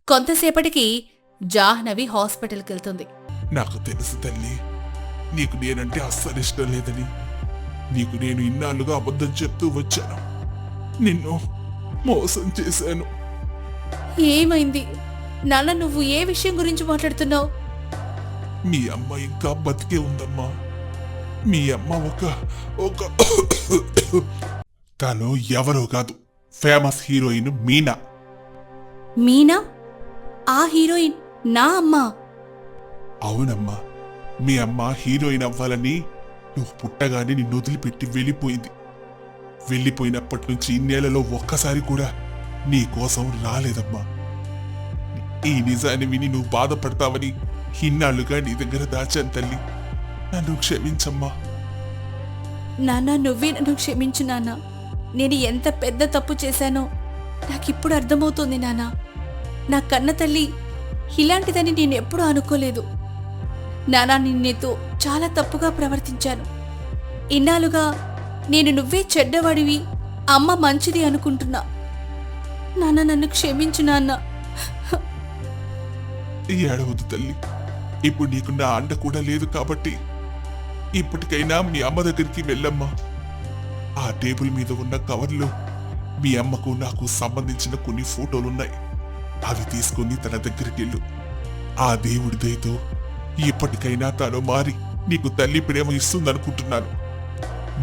కొంతసేపటికి జాహ్నవి హాస్పిటల్కి వెళ్తుంది. నాకు తెలుసు తల్లి, నీకు నేనంటే అస్సలు ఇష్టం లేదని. నీకు నేను ఇన్నాళ్ళుగా అబద్ధం చెప్తూ వచ్చాను. నిన్ను మోసం చేశాను. ఏమైంది నాన్న? నువ్వు ఏ విషయం గురించి మాట్లాడుతున్నావు? మీ అమ్మ ఇంకా బతికే ఉందమ్మా. మీ అమ్మ ఒక తను ఎవరో కాదు, ఫేమస్ హీరోయిన్ మీనా. మీనా? ఆ హీరోయిన్ నా అమ్మా? అవునమ్మా, మీ అమ్మ హీరోయిన్ అవ్వాలని నువ్వు పుట్టగానే నిన్ను వదిలిపెట్టి వెళ్ళిపోయింది. వెళ్ళిపోయినప్పటి నుంచి ఇన్నేళ్లలో ఒక్కసారి కూడా నీ కోసం రాలేదమ్మా. ఈ నిజాన్ని విని నువ్వు బాధపడతావని ఇన్నాళ్లుగా నీ దగ్గర దాచాను తల్లి. నన్ను క్షమించమ్మా. నాన్న, నువ్వే నన్ను క్షమించు నాన్న. నేను ఎంత పెద్ద తప్పు చేశానో నాకిప్పుడు అర్థమవుతుంది నాన్న. నా కన్న తల్లి ఇలాంటిదని నేను ఎప్పుడూ అనుకోలేదు నానా. నిన్నేతో చాలా తప్పుగా ప్రవర్తించాను. ఇన్నాళ్ళుగా నేను నువ్వే చెడ్డవాడివి, అమ్మ మంచిది అనుకుంటున్నా. నాన్న, నన్ను క్షమించు నాన్న. ఏడవద్దు తల్లి. ఇప్పుడు నీకు నా అండ కూడా లేదు కాబట్టి ఇప్పటికైనా మీ అమ్మ దగ్గరికి వెళ్ళమ్మా. ఆ టేబుల్ మీద ఉన్న కవర్లో మీ అమ్మకు నాకు సంబంధించిన కొన్ని ఫోటోలున్నాయి. అవి తీసుకుని తన దగ్గరికి వెళ్ళు. ఆ దేవుడి దయతో ఇప్పటికైనా తను మారి నీకు తల్లి ప్రేమ ఇస్తుందనుకుంటున్నాను.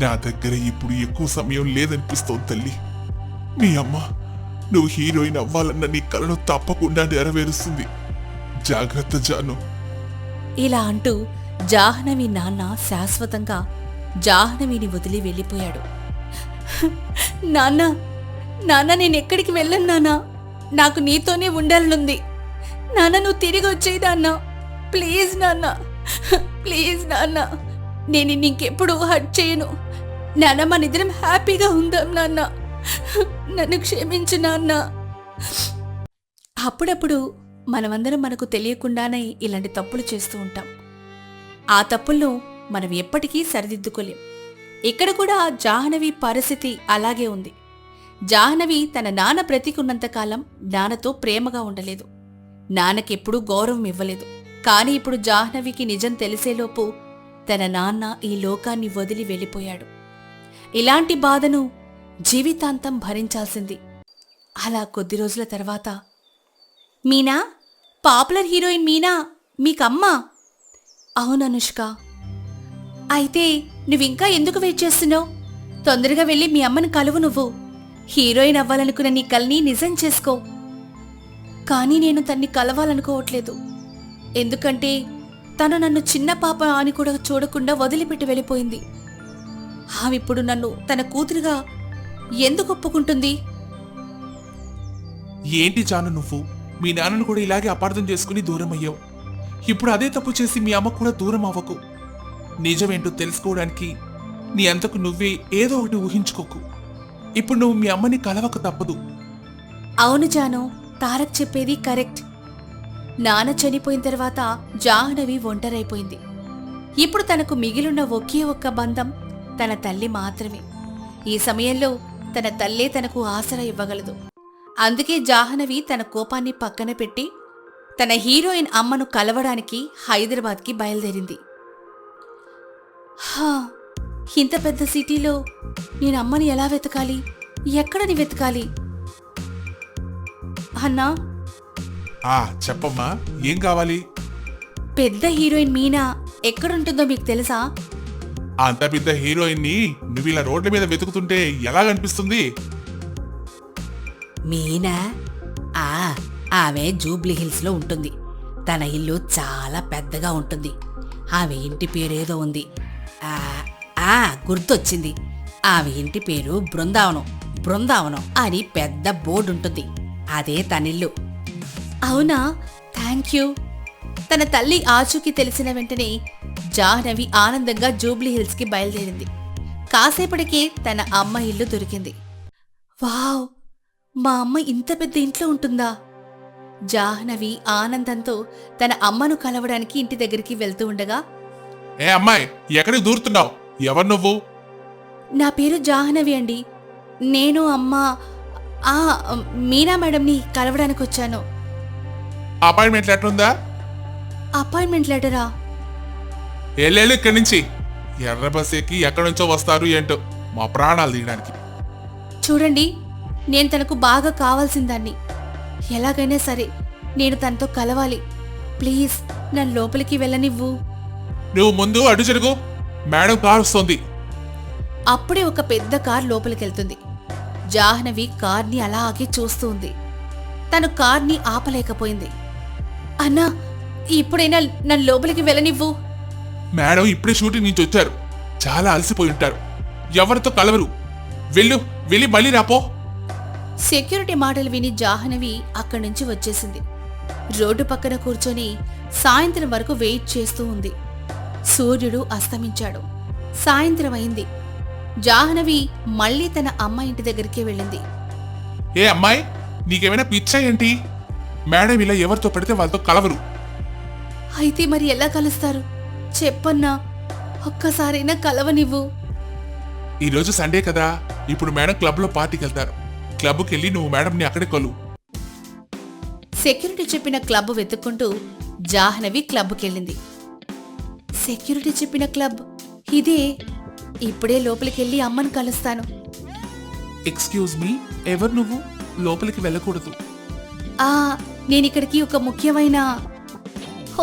నా దగ్గర ఇప్పుడు ఎక్కువ సమయం లేదనిపిస్తోంది తల్లి. మీ అమ్మ నువ్వు హీరోయిన్ అవ్వాలన్న నీ కలను తప్పకుండా నెరవేరుస్తుంది. జాగ్రత్త జాను. ఇలా అంటూ జాహ్నవి నాన్న శాశ్వతంగా జాహ్నవిని వదిలి వెళ్ళిపోయాడు. నాన్న, నాన్న, నేనెక్కడికి వెళ్ళను నాన్న. నాకు నీతోనే ఉండాలనుంది. నాన్న, నువ్వు తిరిగి వచ్చేయి నాన్న. ప్లీజ్ నాన్న, ప్లీజ్ నాన్న. నేను నీకెప్పుడు హర్ట్ చేయను నాన్న. మనిద్దరం హ్యాపీగా ఉందాం నాన్న. నన్ను క్షమించు నాన్న. అప్పుడప్పుడు మనమందరం మనకు తెలియకుండానే ఇలాంటి తప్పులు చేస్తూ ఉంటాం. ఆ తప్పులను మనం ఎప్పటికీ సరిదిద్దుకోలేం. ఇక్కడ కూడా జాహ్నవి పరిస్థితి అలాగే ఉంది. జాహ్నవి తన నాన్న బ్రతికున్నంతకాలం నాన్నతో ప్రేమగా ఉండలేదు. నాన్నకెప్పుడూ గౌరవం ఇవ్వలేదు. కానీ ఇప్పుడు జాహ్నవికి నిజం తెలిసేలోపు తన నాన్న ఈ లోకాన్ని వదిలి వెళ్ళిపోయాడు. ఇలాంటి బాధను జీవితాంతం భరించాల్సింది. అలా కొద్ది రోజుల తర్వాత, మీనా, పాపులర్ హీరోయిన్ మీనా మీకమ్మా? అవుననుష్క. అయితే నువ్వింకా ఎందుకు వెయిట్ చేస్తున్నావు? తొందరగా వెళ్ళి మీ అమ్మను కలువు. నువ్వు హీరోయిన్ అవ్వాలనుకున్న నీ కల్ని నిజం చేసుకో. కానీ నేను తన్ని కలవాలనుకోవట్లేదు. ఎందుకంటే తను నన్ను చిన్న పాప అని కూడా చూడకుండా వదిలిపెట్టి వెళ్ళిపోయింది. ఆవిప్పుడు నన్ను తన కూతురుగా ఎందుకు ఒప్పుకుంటుంది? ఏంటి జాను, నువ్వు మీ నాన్నను కూడా ఇలాగే అపార్థం చేసుకుని దూరం అయ్యావు. ఇప్పుడు అదే తప్పు చేసి మీ అమ్మకు కూడా దూరం అవ్వకు. నిజమేంటో తెలుసుకోవడానికి నీ అంతకు నువ్వే ఏదో ఒకటి ఊహించుకోకు. ఇప్పుడు నువ్వు మీ అమ్మని కలవక తప్పదు. అవును జాను, తారక్ చెప్పేది కరెక్ట్. నాన్న చనిపోయిన తర్వాత జాహ్నవి ఒంటరైపోయింది. ఇప్పుడు తనకు మిగిలిన ఒకే ఒక్క బంధం తన తల్లి మాత్రమే. ఈ సమయంలో తన తల్లే తనకు ఆసరా ఇవ్వగలదు. అందుకే జాహ్నవి తన కోపాన్ని పక్కన పెట్టి తన హీరోయిన్ అమ్మను కలవడానికి హైదరాబాద్కి బయలుదేరింది. ఇంత పెద్ద సిటీలో నేను అమ్మని ఎలా వెతకాలి? ఎక్కడని వెతకాలి? అన్నా, చెప్పమ్మా, ఏం కావాలి? పెద్ద హీరోయిన్ మీనా ఎక్కడుంటుందో మీకు తెలుసా? అంత పెద్ద హీరోయిన్ ని నువ్వు ఇలా రోడ్ల మీద వెతుకుతుంటే ఎలా కనిపిస్తుంది? మీనా? ఆమె జూబ్లీ హిల్స్ లో ఉంటుంది. తన ఇల్లు చాలా పెద్దగా ఉంటుంది. ఆమె ఇంటి పేరేదో ఉంది. గుర్తొచ్చింది. ఆమె ఇంటి పేరు బృందావనం. బృందావనం అని పెద్ద బోర్డు ఉంటుంది. అదే తనిల్లు. అవునా? Thank you. తన తల్లి ఆచూకీ తెలిసిన వెంటనే జాహ్నవి ఆనందంగా జూబ్లీ హిల్స్కి బయలుదేరింది. కాసేపటికే తన అమ్మ ఇల్లు దొరికింది. వావ్, మా అమ్మ ఇంత పెద్ద ఇంట్లో ఉంటుందా? జాహ్నవి ఆనందంతో తన అమ్మను కలవడానికి ఇంటి దగ్గరికి వెళ్తూ ఉండగా, ఏ అమ్మాయి, ఎక్కడికి దూరుతున్నావు? ఎవరు నువ్వు? నా పేరు జాహ్నవి అండి. నేను అమ్మ మీనా మేడంని కలవడానికి వచ్చాను. అపాయింట్మెంట్ లెటర్ ఉందా? అపాయింట్మెంట్ లెటరా? ఎల్లేళ్ళు ఇక్కడి నుంచి. ఎర్ర బస్ ఎక్కి ఎక్కడి నుంచో వస్తారు ఏంటో మా ప్రాణాలు తీయడానికి. చూడండి, నేను తనకు బాగా కావాల్సిన దాన్ని. ఎలాగైనా సరే నేను తనతో కలవాలి. ప్లీజ్ నన్ను లోపలికి వెళ్ళనివ్వు. నువ్వు ముందు అటు జరుగు, మేడం కారు వస్తుంది. అప్పుడే ఒక పెద్ద కార్ లోపలికెళ్తుంది. జాహ్నవి కార్ని అలాగే చూస్తూ ఉంది. తను కార్ని ఆపలేకపోయింది. అన్నా, ఇప్పుడైనా నన్ను లోపలికి వెళ్ళనివ్వు. మేడం ఇప్పుడే షూటింగ్ నుంచి వచ్చారు, చాలా అలసిపోయి ఉంటారు, ఎవరితో కలవరు. వెళ్ళి మళ్ళీ రాపో. సెక్యూరిటీ మాటలు విని జాహ్నవి అక్కడి నుంచి వచ్చేసింది. రోడ్డు పక్కన కూర్చొని సాయంత్రం వరకు వెయిట్ చేస్తూ ఉంది. సూర్యుడు అస్తమించాడు. సాయంత్రం అయింది. జాహ్నవి మళ్ళీ తన అమ్మ ఇంటి దగ్గరికే వెళ్ళింది. ఏ అమ్మాయి, నీకేమైనా పిచ్చా ఏంటి? మేడం ఇలా ఎవరితో పెడితే వాళ్ళతో కలవరు. అయితే మరి ఎలా కలుస్తారు చెప్పన్నా, ఒక్కసారైనా కలవనివ్వు. ఈరోజు సండే కదా, ఇప్పుడు మేడం క్లబ్లో పార్టీకి వెళ్తారు. క్లబ్కి వెళ్ళి నువ్వు మేడంని అక్కడే కలు. సెక్యూరిటీ చెప్పిన క్లబ్ వెతుక్కుంటూ జాహ్నవి క్లబ్కెళ్ళింది. సెక్యూరిటీ చెప్పిన క్లబ్ ఇదే. ఇప్పుడే లోపలికెళ్ళి అమ్మను కలుస్తాను. ఎక్స్క్యూజ్ మీ, ఎవరు నువ్వు? లోపలికి వెళ్ళకూడదు. నేనిక్కడికి ఒక ముఖ్యమైన...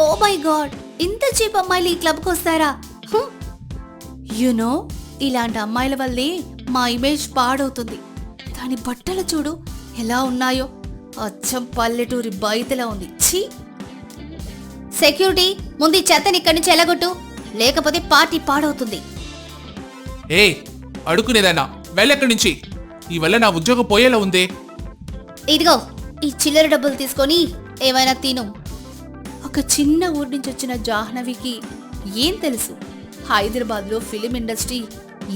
ఓ మై గాడ్, ఇంత చీప్ అమ్మాయిలు ఈ క్లబ్కి వస్తారా? యునో, ఇలాంటి అమ్మాయిల వల్లే మా ఇమేజ్ పాడవుతుంది. దాని బట్టలు చూడు ఎలా ఉన్నాయో, అచ్చం పల్లెటూరి బయటలా ఉంది. ఛీ! సెక్యూరిటీ, ముందు ఈ చెత్తని ఇక్కడి నుంచి ఎలగొట్టు, లేకపోతే పార్టీ పాడవుతుంది. ఏ అడుకునేదానా, వెళ్ళెక్కడి నుంచి. ఈ వల్ల నా ఉద్యోగం పోయేలా ఉందే. ఇదిగో ఈ చిల్లర డబ్బులు తీసుకొని ఏమైనా తిను. ఒక చిన్న ఊరి నుంచి వచ్చిన జాహ్నవికి ఏం తెలుసు హైదరాబాద్లో ఫిలిం ఇండస్ట్రీ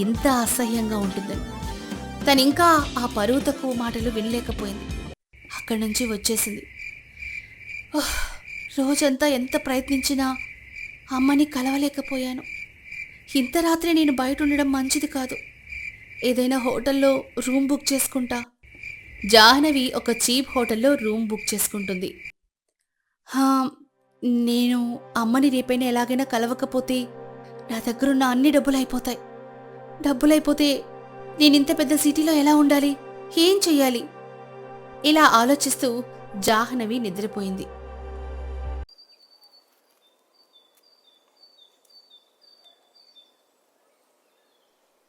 ఇంత అసహ్యంగా ఉంటుందని. తనింకా ఆ పరువు తక్కువ మాటలు వినలేకపోయింది. అక్కడి నుంచి వచ్చేసింది. రోజంతా ఎంత ప్రయత్నించినా అమ్మని కలవలేకపోయాను. ఇంత రాత్రి నేను బయట ఉండడం మంచిది కాదు. ఏదైనా హోటల్లో రూమ్ బుక్ చేసుకుంటా. జాహ్నవి ఒక చీప్ హోటల్లో రూమ్ బుక్ చేసుకుంటుంది. నేను అమ్మని రేపైనా ఎలాగైనా కలవకపోతే నా దగ్గరున్న అన్ని డబ్బులైపోతాయి. డబ్బులైపోతే నేనింత పెద్ద సిటీలో ఎలా ఉండాలి? ఏం చెయ్యాలి? ఇలా ఆలోచిస్తూ జాహ్నవి నిద్రపోయింది.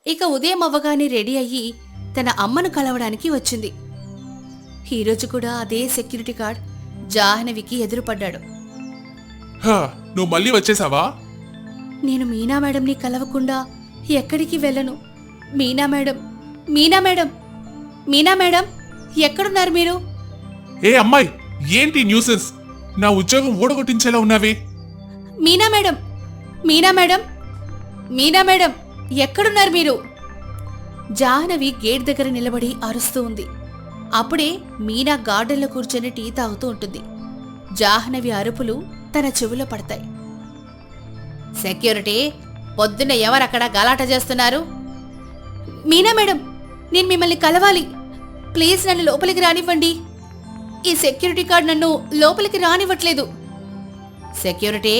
ఇక ఉదయం అవ్వగానే రెడీ అయ్యి తన అమ్మను కలవడానికి వచ్చింది. ఈరోజు కూడా అదే సెక్యూరిటీ గార్డ్ జాహ్నవికి ఎదురుపడ్డాడు. నువ్వు మళ్ళీ వచ్చేసావా? నేను మీనా మేడంని కలవకుండా ఎక్కడికి వెళ్ళను. Meena madam, Meena madam, Meena madam, ఎక్కడున్నారు మీరు? ఏ అమ్మాయి, ఏంటి న్యూసెన్స్? నా ఉద్యోగం ఓడగొట్టించేలా ఉన్నావే. Meena madam, Meena madam, Meena madam, ఎక్కడున్నారు మీరు? జాహ్నవి గేట్ దగ్గర నిలబడి అరుస్తూ ఉంది. అప్పుడే మీనా గార్డెన్లో కూర్చొని టీ తాగుతూ ఉంటుంది. జాహ్నవి అరుపులు తన చెవులో పడతాయి. సెక్యూరిటీ, పొద్దున్న ఎవరక్కడ గలాట చేస్తున్నారు? మీనా మేడం, నేను మిమ్మల్ని కలవాలి. ప్లీజ్ నన్ను లోపలికి రానివ్వండి. ఈ సెక్యూరిటీ గార్డ్ నన్ను లోపలికి రానివ్వట్లేదు. సెక్యూరిటీ,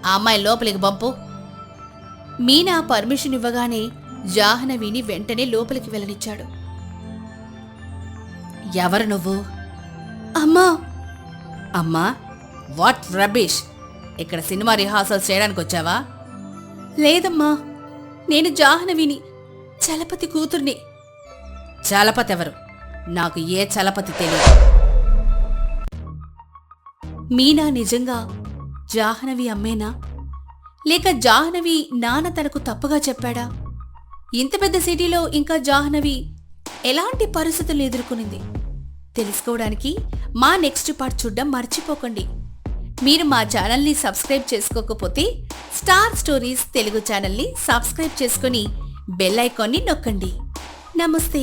ఆ అమ్మాయి లోపలికి పంపు. మీనా పర్మిషన్ ఇవ్వగానే జాహ్నవిని వెంటనే లోపలికి వెళ్ళనిచ్చాడు. ఎవరు నువ్వు? అమ్మా. అమ్మా, వాట్ రబీష్! ఇక్కడ సినిమా రిహార్సల్స్ చేయడానికి వచ్చావా? లేదమ్మా, నేను జాహ్నవిని, చలపతి కూతుర్ని. చలపతి ఎవరు? నాకు ఏ చలపతి తెలియదు. మీనా నిజంగా జాహ్నవి అమ్మేనా? లేక జాహ్నవి నాన్న తనకు తప్పుగా చెప్పాడా? ఇంత పెద్ద సిటీలో ఇంకా జాహ్నవి ఎలాంటి పరిస్థితులు ఎదుర్కొనింది తెలుసుకోవడానికి మా నెక్స్ట్ పార్ట్ చూడడం మర్చిపోకండి. మీరు మా ఛానల్ని సబ్స్క్రైబ్ చేసుకోకపోతే స్టార్ స్టోరీస్ తెలుగు ఛానల్ని సబ్స్క్రైబ్ చేసుకుని బెల్ ఐకాన్ని నొక్కండి. నమస్తే.